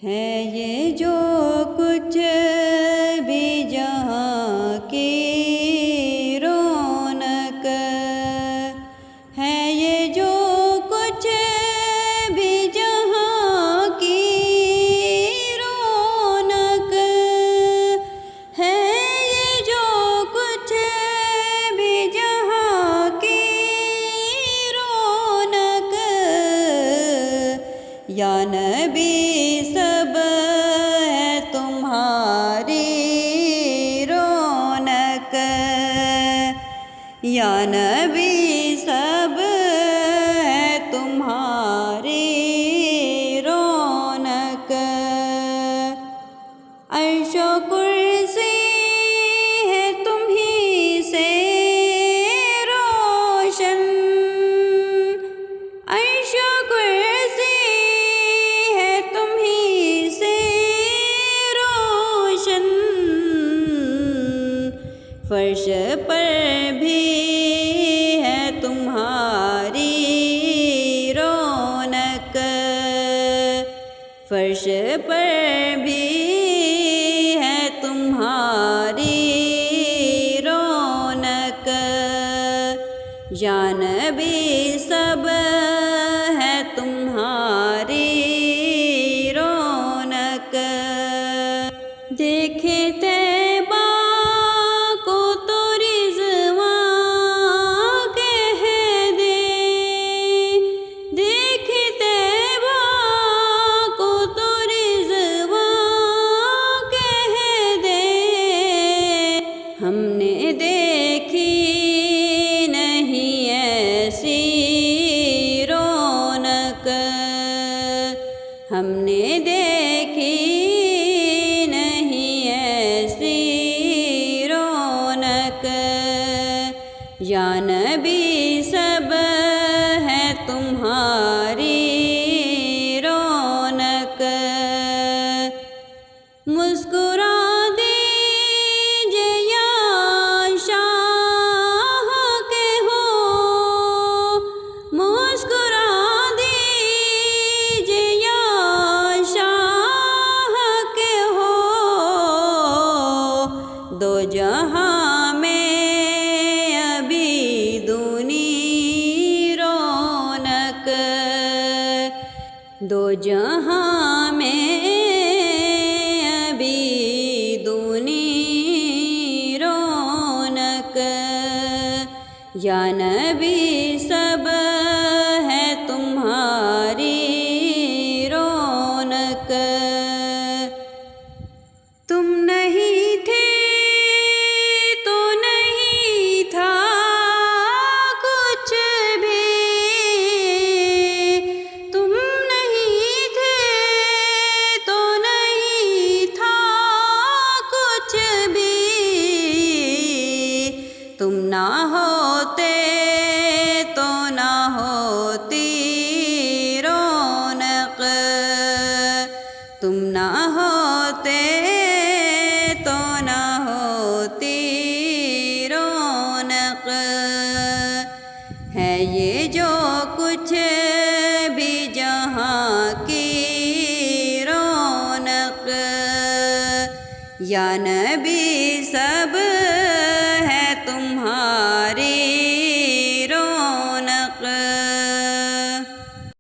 है ये जो कुछ भी जहाँ की रौनक, है ये जो कुछ भी जहाँ की रौनक, है ये जो कुछ भी जहाँ की रौनक। या नबी सब है तुम्हारी रौनक, या नबी सब है तुम्हारी रौनक। अर्शो कुर्सी है तुम्ही से रोशन, अर्शो कुर्सी है तुम्ही से रोशन। फर्श पर भी है तुम्हारी रौनक, फर्श पर भी है तुम्हारी रौनक। या नबी सब है तुम्हारी रौनक। देखे तैबा को तो रिज़वां कह दे, देखे तैबा को तो रिज़वां कह दे। हमने देखी नहीं ऐसी रौनक, हमने देखी नहीं ऐसी रौनक। या नबी सब है तुम्हारी रौनक। मुस्कुरा दीजिए या शाह के हो, मुस्कुरा दीजिए या शाह के हो। दो जहां में अभी दूनी रौनक, दो जहां में अभी दूनी रौनक। या नबी सब है तुम्हारी रौनक। तुम नहीं थे तो नहीं था कुछ भी, तुम नहीं थे तो नहीं था कुछ भी। तुम ना होते तो ना होती रौनक, तुम ना होते तो ना होती रौनक। है ये जो कुछ भी जहाँ की रौनक, या नबी सब